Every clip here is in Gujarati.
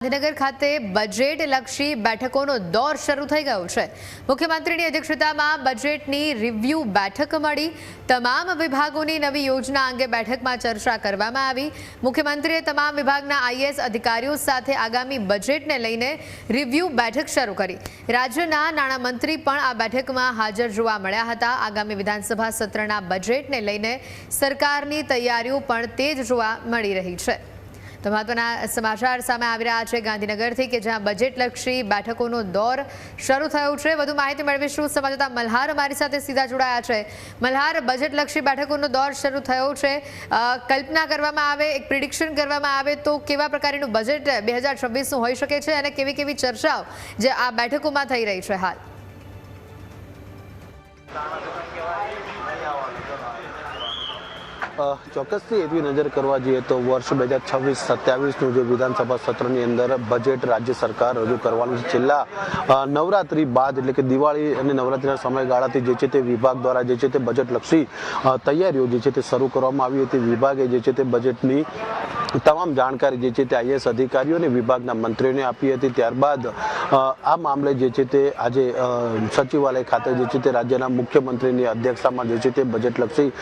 ગાંધીનગર ખાતે બજેટ લક્ષી બેઠકોનો દોર શરૂ થઈ ગયો છે। મુખ્યમંત્રીની અધ્યક્ષતામાં બજેટની રિવ્યુ બેઠક મળી। તમામ વિભાગોની નવી યોજના અંગે બેઠકમાં ચર્ચા કરવામાં આવી। મુખ્યમંત્રીએ તમામ વિભાગના આઈએએસ અધિકારીઓ સાથે આગામી બજેટને લઈને રિવ્યુ બેઠક શરૂ કરી। રાજ્યના નાણામંત્રી પણ આ બેઠકમાં હાજર જોવા મળ્યા હતા। આગામી વિધાનસભા સત્રના બજેટને લઈને સરકારની તૈયારીઓ પણ તેજ જોવા મળી રહી છે। તો મહત્વના સમાચાર સામે આવી રહ્યા છે ગાંધીનગરથી કે જ્યાં બજેટલક્ષી બેઠકોનો દોર શરૂ થયો છે। વધુ માહિતી મેળવીશું સંવાદદાતા મલ્હાર અમારી સાથે સીધા જોડાયા છે। મલ્હાર, બજેટલક્ષી બેઠકોનો દોર શરૂ થયો છે। કલ્પના કરવામાં આવે, એક પ્રિડિક્શન કરવામાં આવે તો કેવા પ્રકારનું બજેટ 2026નું હોઈ શકે છે અને કેવી કેવી ચર્ચાઓ જે આ બેઠકોમાં થઈ રહી છે હાલ? ચોક્કસથી એવી નજર કરવા જઈએ તો વર્ષ 2026-27નું જે વિધાનસભા સત્રની અંદર બજેટ રાજ્ય સરકાર રજૂ કરવાનું છે। છેલ્લા નવરાત્રી બાદ એટલે કે દિવાળી અને નવરાત્રીના સમયગાળાથી જે છે તે વિભાગ દ્વારા જે છે તે બજેટલક્ષી તૈયારીઓ જે છે તે શરૂ કરવામાં આવી હતી। વિભાગે જે છે તે બજેટની તમામ જાણકારી જે છે તે આઈએએસ અધિકારીઓ અને વિભાગના મંત્રીઓને આપી હતી। ત્યારબાદ આ મામલે જે છે તે આજે સચિવાલય ખાતે જે છે તે રાજ્યના મુખ્યમંત્રીની અધ્યક્ષતામાં જે છે તે બજેટલક્ષી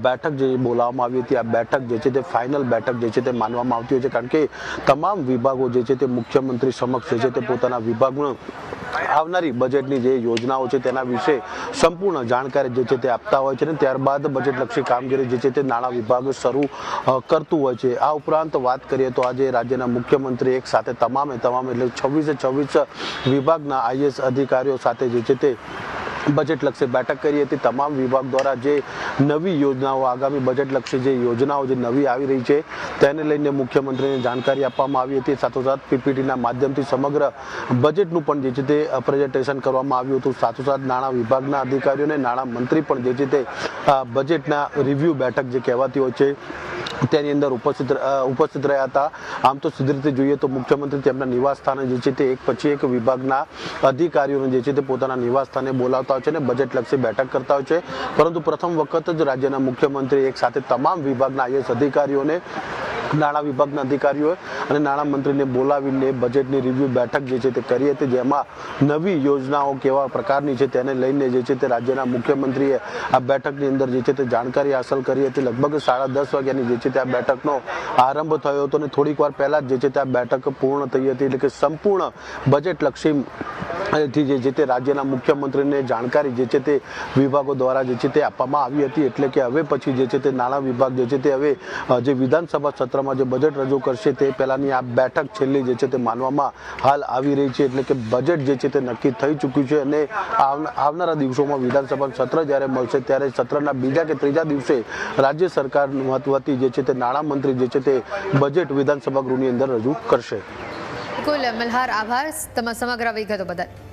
બેઠક જે બોલાવવામાં આવી હતી। આ બેઠક જે છે તે ફાઇનલ બેઠક જે છે તે માનવામાં આવતી હોય છે, કારણ કે તમામ વિભાગો જે છે તે મુખ્યમંત્રી સમક્ષ જે છે તે પોતાના વિભાગનું આવનારી બજેટની જે યોજનાઓ છે તેના વિશે સંપૂર્ણ જાણકારી જે છે તે આપતા હોય છે અને ત્યારબાદ બજેટલક્ષી કામગીરી જે છે તે નાણાં વિભાગ શરૂ કરતું હોય છે। આ ઉપરાંત વાત કરીએ તો આજે રાજ્યના મુખ્યમંત્રી એક સાથે તમામ એટલે 26 વિભાગના આઈએએસ અધિકારીઓ સાથે જે છે તે બજેટલક્ષી બેઠક કરી હતી। તમામ વિભાગ દ્વારા જે નવી યોજનાઓ, આગામી બજેટલક્ષી જે યોજનાઓ જે નવી આવી રહી છે તેને લઈને મુખ્યમંત્રીને જાણકારી આપવામાં આવી હતી। સાથોસાથ પીપીટીના માધ્યમથી સમગ્ર બજેટનું પણ જે છે તે પ્રેઝન્ટેશન કરવામાં આવ્યું હતું। સાથોસાથ નાણાં વિભાગના અધિકારીઓ અને નાણાં મંત્રી પણ જે છે તે બજેટના રિવ્યુ બેઠક જે કહેવાતી હોય છે તેની અંદર ઉપસ્થિત રહ્યા હતા। આમ તો સીધી રીતે જોઈએ તો મુખ્યમંત્રી તેમના નિવાસ સ્થાને જે છે તે એક પછી એક વિભાગના અધિકારીઓને જે છે તે પોતાના નિવાસ સ્થાને બોલાવતા હોય છે અને બજેટલક્ષી બેઠક કરતા હોય છે, પરંતુ પ્રથમ વખત જ રાજ્યના મુખ્યમંત્રી એક સાથે તમામ વિભાગના આઈએએસ અધિકારીઓને, નાણાં વિભાગના અધિકારીઓ અને નાણાં મંત્રીને બોલાવીને બજેટની રિવ્યુ બેઠક જે છે તે કરી હતી, જેમાં નવી યોજનાઓ કેવા પ્રકારની છે તેને લઈને જે છે તે રાજ્યના મુખ્યમંત્રીએ આ બેઠકની અંદર જે છે તે જાણકારી હાંસલ કરી હતી। લગભગ 10:30 વાગ્યાની જે છે તે આ બેઠકનો આરંભ થયો હતો અને થોડીક વાર પહેલા જ જે છે તે આ બેઠક પૂર્ણ થઈ હતી। એટલે કે સંપૂર્ણ બજેટલક્ષી થી જે તે રાજ્યના મુખ્યમંત્રીને જાણકારી જે છે તે વિભાગો દ્વારા જે છે તે આપવામાં આવી હતી। એટલે કે હવે પછી જે છે તે નાણાં વિભાગ જે છે તે હવે જે વિધાનસભા સત્રમાં જે બજેટ રજૂ કરશે તે પહેલાની આ બેઠક છેલ્લી જે છે તે માનવામાં હાલ આવી રહી છે। એટલે કે બજેટ જે છે તે નક્કી થઈ ચૂક્યું છે અને આવનારા દિવસોમાં વિધાનસભા સત્ર જ્યારે મળશે ત્યારે સત્રના બીજા કે ત્રીજા દિવસે રાજ્ય સરકાર વતી જે છે તે નાણાં મંત્રી જે છે તે બજેટ વિધાનસભા ગૃહની અંદર રજૂ કરશે। બિલકુલ મલ્હાર, આભાર તમારા સમગ્ર વિગતો બદલ।